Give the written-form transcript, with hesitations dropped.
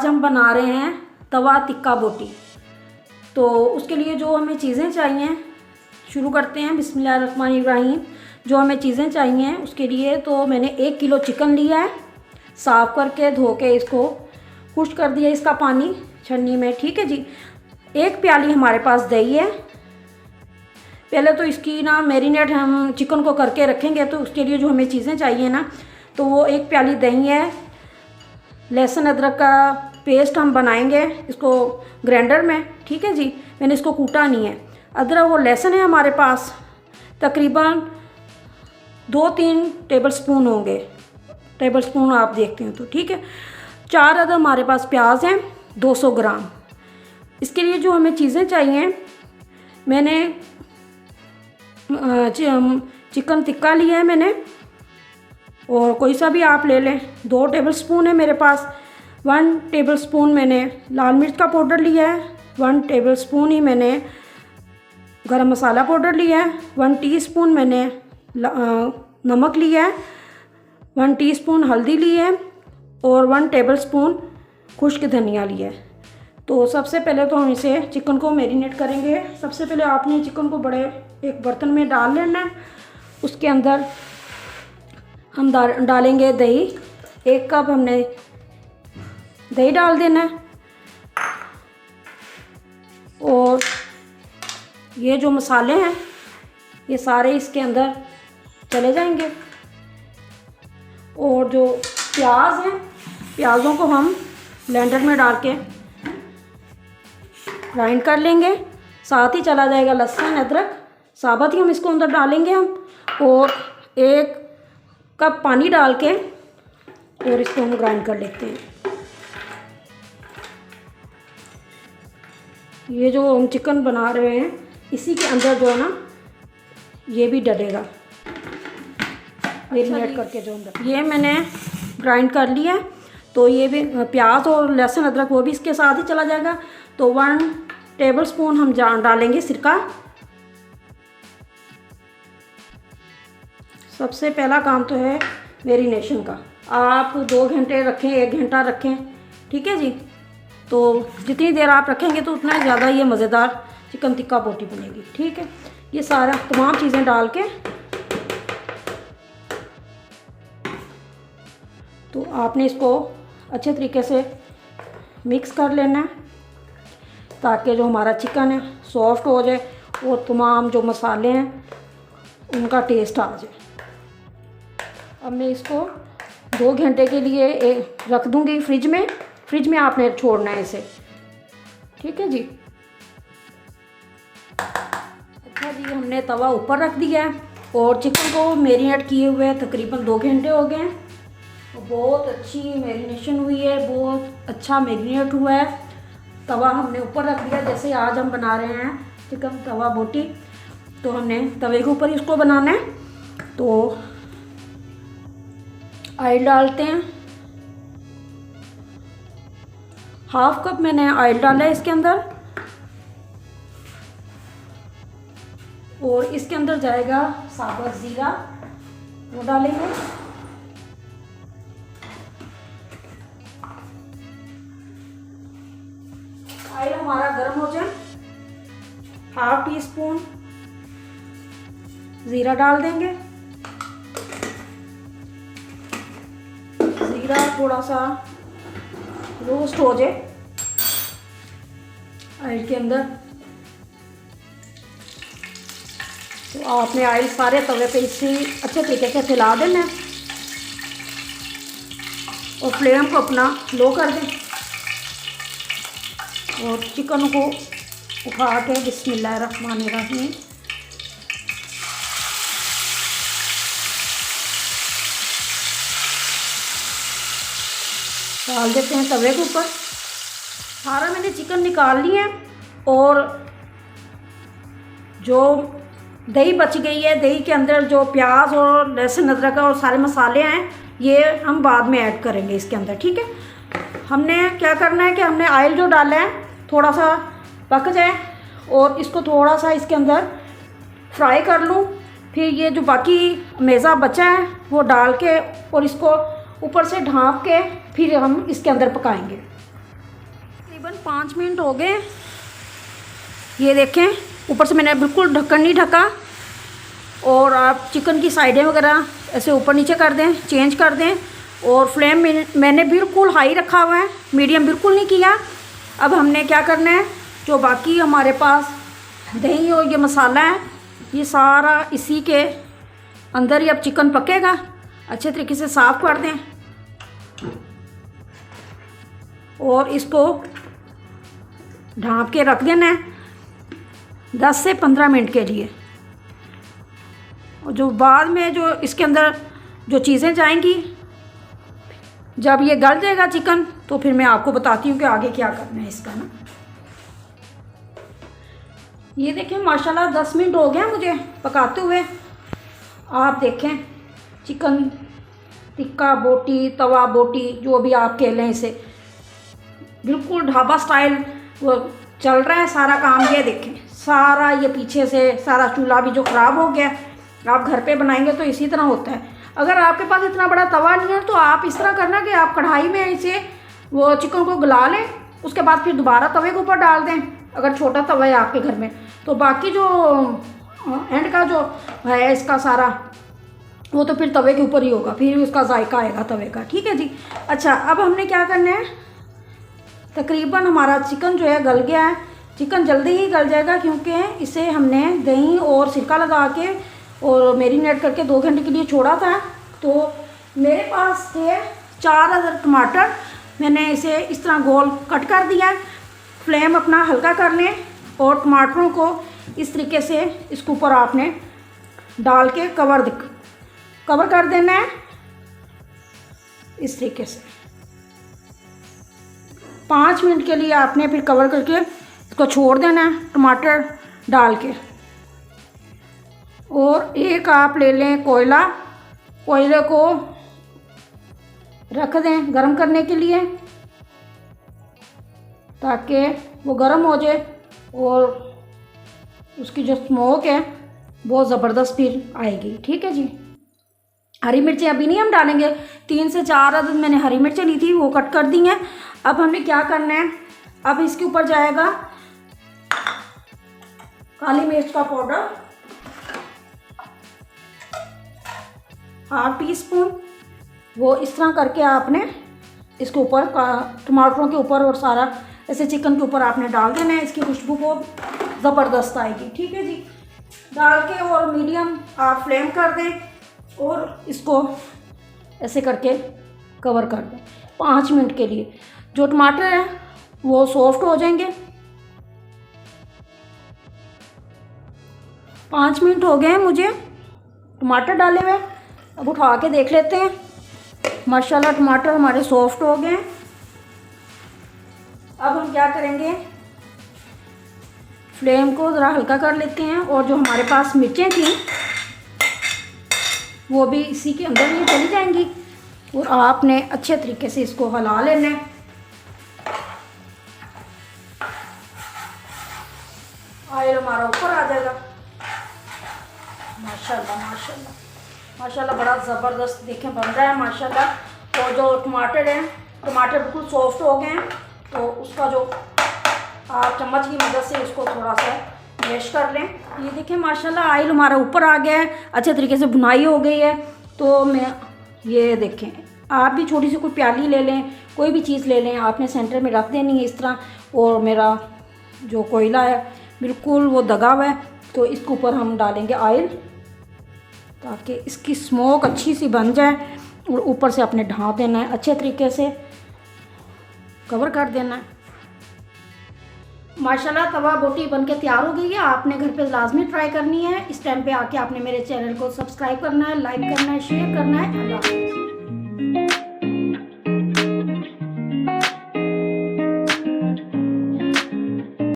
आज हम बना रहे हैं तवा तिक्का बोटी। तो उसके लिए जो हमें चीज़ें चाहिए, शुरू करते हैं। बिस्मिल्लाहिर्रहमानिर्रहीम। जो हमें चीज़ें चाहिए उसके लिए, तो मैंने 1 किलो चिकन लिया है, साफ़ करके धो के इसको खुश्क कर दिया इसका पानी छन्नी में। ठीक है जी। 1 प्याली हमारे पास दही है। पहले तो इसकी ना मैरिनेट हम चिकन को करके रखेंगे, तो उसके लिए जो हमें चीज़ें चाहिए ना, तो वो 1 प्याली दही है। लहसुन अदरक का पेस्ट हम बनाएंगे इसको ग्राइंडर में। ठीक है जी। मैंने इसको कूटा नहीं है। अदरक और लहसुन है हमारे पास, तकरीबन 2-3 टेबल स्पून होंगे। टेबल स्पून आप देखते हैं तो ठीक है। 4 अदद हमारे पास प्याज हैं, 200 ग्राम। इसके लिए जो हमें चीज़ें चाहिए, मैंने चिकन टिक्का लिया है मैंने, और कोई सा भी आप ले लें। 2 टेबल स्पून है मेरे पास। 1 टेबल स्पून मैंने लाल मिर्च का पाउडर लिया है। 1 टेबल स्पून ही मैंने गरम मसाला पाउडर लिया है। 1 टीस्पून मैंने नमक लिया है। 1 टीस्पून हल्दी ली है, और 1 टेबल स्पून खुश्क धनिया लिया है। तो सबसे पहले तो हम इसे चिकन को मैरिनेट करेंगे। सबसे पहले आपने चिकन को बड़े एक बर्तन में डाल लेना है। उसके अंदर हम डालेंगे दही। 1 कप हमने दही डाल देना है, और ये जो मसाले हैं ये सारे इसके अंदर चले जाएंगे। और जो प्याज हैं, प्याज़ों को हम ब्लेंडर में डाल के ग्राइंड कर लेंगे। साथ ही चला जाएगा लहसुन अदरक, साबुत ही हम इसको अंदर डालेंगे हम। और 1 कप पानी डाल के और इसको हम ग्राइंड कर लेते हैं। ये जो हम चिकन बना रहे हैं इसी के अंदर जो है ना, ये भी डलेगा मैरिनेट करके जो अंदर। ये मैंने ग्राइंड कर लिया है, तो ये भी प्याज और लहसुन अदरक वो भी इसके साथ ही चला जाएगा। तो 1 टेबल स्पून हम डालेंगे सिरका। सबसे पहला काम तो है मैरिनेशन का। आप 2 घंटे रखें, 1 घंटा रखें। ठीक है जी। तो जितनी देर आप रखेंगे तो उतना ज़्यादा ये मज़ेदार चिकन टिक्का बोटी बनेगी। ठीक है। ये सारा तमाम चीज़ें डाल के तो आपने इसको अच्छे तरीके से मिक्स कर लेना है, ताकि जो हमारा चिकन है सॉफ्ट हो जाए और तमाम जो मसाले हैं उनका टेस्ट आ जाए। अब मैं इसको 2 घंटे के लिए रख दूँगी फ्रिज में। फ्रिज में आपने छोड़ना है इसे। ठीक है जी। अच्छा जी, हमने तवा ऊपर रख दिया है, और चिकन को मैरिनेट किए हुए तकरीबन 2 घंटे हो गए हैं। बहुत अच्छी मैरिनेशन हुई है, बहुत अच्छा मैरिनेट हुआ है। तवा हमने ऊपर रख दिया। जैसे आज हम बना रहे हैं चिकन तवा बोटी, तो हमने तवे के ऊपर इसको बनाना है। तो ऑयल डालते हैं। 1/2 कप मैंने ऑयल डाला है इसके अंदर, और इसके अंदर जाएगा साबुत ज़ीरा, वो डालेंगे। ऑयल हमारा गर्म हो जाए, 1/2 टीस्पून ज़ीरा डाल देंगे। ज़ीरा थोड़ा सा रोस्ट हो जाए ऑयल के अंदर, तो आपने ऑयल सारे तवे पे इसी अच्छे तरीके से फैला देना है, और फ्लेम को अपना लो कर दें, और चिकन को उठा के बिस्मिल्लाहिर्रहमानिर्रहीम डाल देते हैं तवे के ऊपर। सारा मैंने चिकन निकाल लिया है, और जो दही बच गई है, दही के अंदर जो प्याज और लहसुन अदरक और सारे मसाले हैं, ये हम बाद में ऐड करेंगे इसके अंदर। ठीक है। हमने क्या करना है कि हमने ऑयल जो डाला है थोड़ा सा पक जाए, और इसको थोड़ा सा इसके अंदर फ्राई कर लूँ। फिर ये जो बाकी मेज़ा बचा है वो डाल के, और इसको ऊपर से ढाँप के फिर हम इसके अंदर पकाएंगे। तकरीबन 5 मिनट हो गए। ये देखें, ऊपर से मैंने बिल्कुल ढक्कन नहीं ढका। और आप चिकन की साइडें वगैरह ऐसे ऊपर नीचे कर दें, चेंज कर दें। और फ्लेम मैंने बिल्कुल हाई रखा हुआ है, मीडियम बिल्कुल नहीं किया। अब हमने क्या करना है, जो बाकी हमारे पास दही और ये मसाला है, ये सारा इसी के अंदर ही अब चिकन पकेगा। अच्छे तरीके से साफ़ कर दें और इसको ढाँप के रख देना है 10 से 15 मिनट के लिए। और जो बाद में जो इसके अंदर जो चीज़ें जाएंगी, जब ये गल जाएगा चिकन, तो फिर मैं आपको बताती हूँ कि आगे क्या करना है इसका ना। ये देखें माशाल्लाह 10 मिनट हो गए मुझे पकाते हुए। आप देखें चिकन टिक्का बोटी, तवा बोटी, जो भी आप कह लें इसे, बिल्कुल ढाबा स्टाइल वो चल रहा है सारा काम। ये देखें सारा ये पीछे से सारा चूल्हा भी जो ख़राब हो गया। आप घर पे बनाएंगे तो इसी तरह होता है। अगर आपके पास इतना बड़ा तवा नहीं है तो आप इस तरह करना कि आप कढ़ाई में इसे वो चिकन को गला लें, उसके बाद फिर दोबारा तवे के ऊपर डाल दें अगर छोटा तवा है आपके घर में। तो बाकी जो एंड का जो है इसका सारा, वो तो फिर तवे के ऊपर ही होगा, फिर उसका जायका आएगा तवे का। ठीक है जी। अच्छा, अब हमने क्या करना है, तकरीबन हमारा चिकन जो है गल गया है। चिकन जल्दी ही गल जाएगा क्योंकि इसे हमने दही और सिरका लगा के और मैरिनेट करके 2 घंटे के लिए छोड़ा था। तो मेरे पास थे 4 अदर टमाटर, मैंने इसे इस तरह गोल कट कर दिया। फ्लेम अपना हल्का कर लें और टमाटरों को इस तरीके से इसके ऊपर आपने डाल के कवर कर देना है इस तरीके से। 5 मिनट के लिए आपने फिर कवर करके इसको छोड़ देना है टमाटर डाल के। और एक आप ले लें कोयला, कोयले को रख दें गरम करने के लिए ताकि वो गरम हो जाए और उसकी जो स्मोक है बहुत ज़बरदस्त फिर आएगी। ठीक है जी। हरी मिर्चें अभी नहीं हम डालेंगे, 3 से 4 अदद मैंने हरी मिर्चें ली थी, वो कट कर दी हैं। अब हमने क्या करना है, अब इसके ऊपर जाएगा काली मिर्च का पाउडर ½ टीस्पून। वो इस तरह करके आपने इसके ऊपर टमाटरों के ऊपर और सारा ऐसे चिकन के ऊपर आपने डाल देना है। इसकी खुशबू बहुत ज़बरदस्त आएगी। ठीक है जी। डाल के और मीडियम आप फ्लेम कर दें और इसको ऐसे करके कवर कर दें 5 मिनट के लिए। जो टमाटर है वो सॉफ्ट हो जाएंगे। 5 मिनट हो गए मुझे टमाटर डाले हुए। अब उठा के देख लेते हैं। माशाल्लाह टमाटर हमारे सॉफ्ट हो गए। अब हम क्या करेंगे, फ्लेम को ज़रा हल्का कर लेते हैं और जो हमारे पास मिर्चें थी वो भी इसी के अंदर ही चली जाएंगी और आपने अच्छे तरीके से इसको हिला लेना है। ऑयल हमारा ऊपर आ जाएगा। माशाल्लाह माशाल्लाह माशाल्लाह बड़ा ज़बरदस्त देखें बन रहा है माशाल्लाह। तो जो टमाटर हैं, टमाटर बिल्कुल सॉफ्ट हो गए हैं, तो उसका जो आप चम्मच की मदद से इसको थोड़ा सा मैश कर लें। ये देखें माशाल्लाह ऑयल हमारा ऊपर आ गया है, अच्छे तरीके से भुनाई हो गई है। तो मैं ये देखें, आप भी छोटी सी कोई प्याली ले लें, कोई भी चीज़ ले लें, आपने सेंटर में रख देनी है इस तरह। और मेरा जो कोयला है बिल्कुल वो दगा हुआ है, तो इसके ऊपर हम डालेंगे ऑयल ताकि इसकी स्मोक अच्छी सी बन जाए। और ऊपर से आपने ढाँप देना है, अच्छे तरीके से कवर कर देना है। माशाल्लाह तवा बोटी बनके तैयार हो गई है। आपने घर पे लाजमी ट्राई करनी है। इस टाइम पे आके आपने मेरे चैनल को सब्सक्राइब करना है, लाइक करना है, शेयर करना है। अल्लाह हाफ़िज़।